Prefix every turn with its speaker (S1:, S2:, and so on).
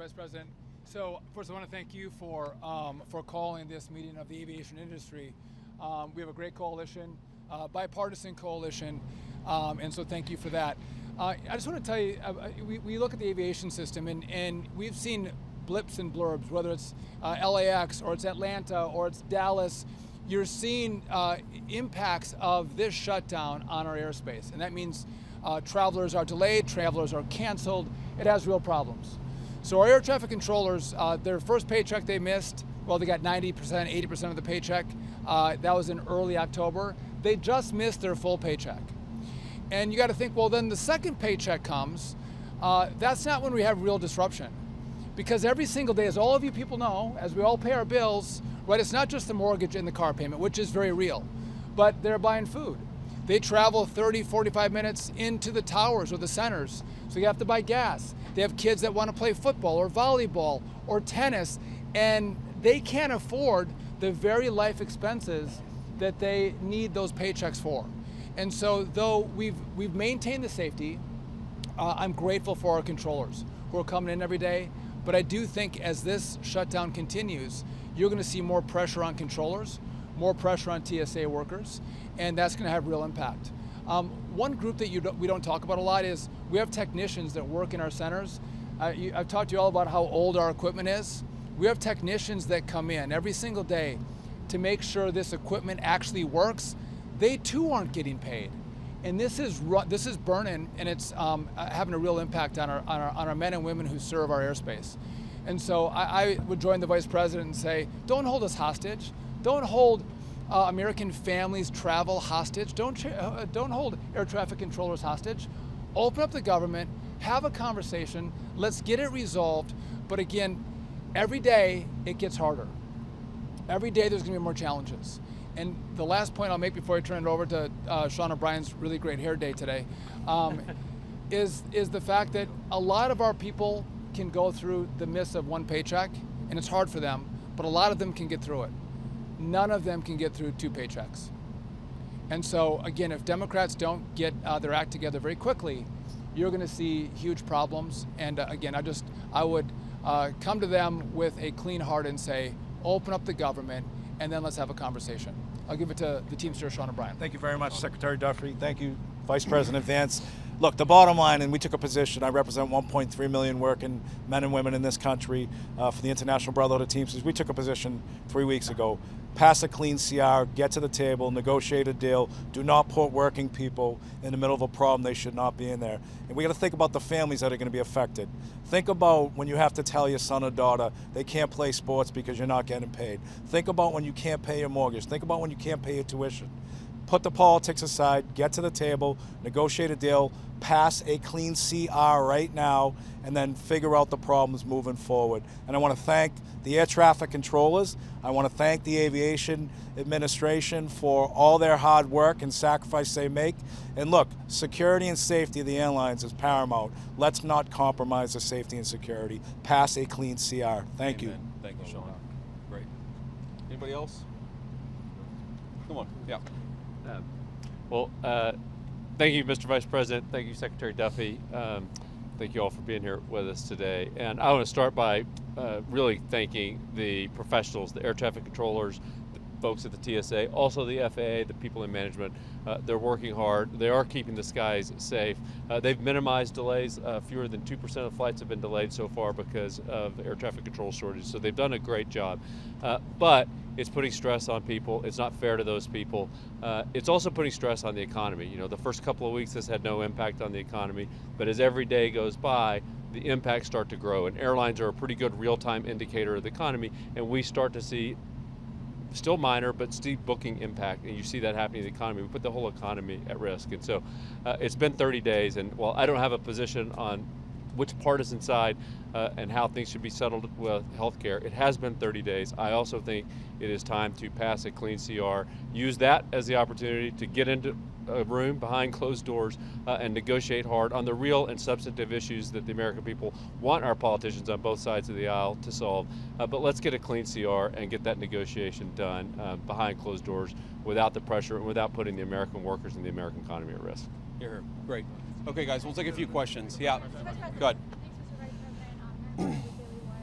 S1: Vice President. So first I want to thank you for calling this meeting of the aviation industry. We have a great coalition, bipartisan coalition, and so thank you for that. I just want to tell you, we look at the aviation system and we've seen blips and blurbs, whether it's LAX or it's Atlanta or it's Dallas. You're seeing impacts of this shutdown on our airspace, and that means travelers are delayed, travelers are canceled. It has real problems. So our air traffic controllers, their first paycheck they missed, well, they got 90%, 80% of the paycheck. That was in early October. They just missed their full paycheck. And you got to think, well, then the second paycheck comes. That's not when we have real disruption. Because every single day, as all of you people know, as we all pay our bills, right, it's not just the mortgage and the car payment, which is very real, but they're buying food. They travel 30, 45 minutes into the towers or the centers, so you have to buy gas. They have kids that want to play football or volleyball or tennis, and they can't afford the very life expenses that they need those paychecks for. And so though we've maintained the safety, I'm grateful for our controllers who are coming in every day, but I do think as this shutdown continues, you're going to see more pressure on controllers, more pressure on TSA workers, and that's going to have real impact. One group that we don't talk about a lot is we have technicians that work in our centers. I've talked to you all about how old our equipment is. We have technicians that come in every single day to make sure this equipment actually works. They too aren't getting paid. And this is burning, and it's having a real impact on our men and women who serve our airspace. And so I would join the Vice President and say, don't hold us hostage. Don't hold American families' travel hostage. Don't hold air traffic controllers hostage. Open up the government, have a conversation, let's get it resolved. But again, every day it gets harder. Every day there's going to be more challenges. And the last point I'll make before I turn it over to Sean O'Brien's really great hair day today is the fact that a lot of our people can go through the miss of one paycheck, and it's hard for them, but a lot of them can get through it. None of them can get through two paychecks. And so again, if Democrats don't get their act together very quickly, you're going to see huge problems. And again, I would come to them with a clean heart and say, open up the government, and then let's have a conversation. I'll give it to the Teamster, Sean O'Brien.
S2: Thank you very much, Secretary Duffy. Thank you, Vice President Vance. Look, the bottom line, and we took a position, I represent 1.3 million working men and women in this country for the International Brotherhood of Teamsters. We took a position 3 weeks ago. Pass a clean CR, get to the table, negotiate a deal. Do not put working people in the middle of a problem they should not be in there. And we got to think about the families that are going to be affected. Think about when you have to tell your son or daughter they can't play sports because you're not getting paid. Think about when you can't pay your mortgage. Think about when you can't pay your tuition. Put the politics aside, get to the table, negotiate a deal, pass a clean CR right now, and then figure out the problems moving forward. And I want to thank the air traffic controllers. I want to thank the Aviation Administration for all their hard work and sacrifice they make. And look, security and safety of the airlines is paramount. Let's not compromise the safety and security. Pass a clean CR. Thank you.
S3: Thank you, Sean. Great. Anybody else? Come on. Yeah.
S4: Thank you, Mr. Vice President. Thank you, Secretary Duffy. Thank you all for being here with us today. And I want to start by really thanking the professionals, the air traffic controllers, the folks at the TSA, also the FAA, the people in management. They're working hard. They are keeping the skies safe. They've minimized delays. Fewer than 2% of flights have been delayed so far because of air traffic control shortages. So they've done a great job. But it's putting stress on people. It's not fair to those people. It's also putting stress on the economy. You know, the first couple of weeks this had no impact on the economy, but as every day goes by, the impacts start to grow. And airlines are a pretty good real-time indicator of the economy, and we start to see still minor, but steep booking impact, and you see that happening in the economy. We put the whole economy at risk. And so it's been 30 days, and while I don't have a position on which partisan side and how things should be settled with healthcare, it has been 30 days. I also think it is time to pass a clean CR, use that as the opportunity to get into a room behind closed doors and negotiate hard on the real and substantive issues that the American people want our politicians on both sides of the aisle to solve. But let's get a clean CR and get that negotiation done behind closed doors without the pressure and without putting the American workers and the American economy at risk.
S3: Here, great. Okay, guys, we'll take a few questions. Yeah, go ahead.
S5: Thanks, Mr. Vice President.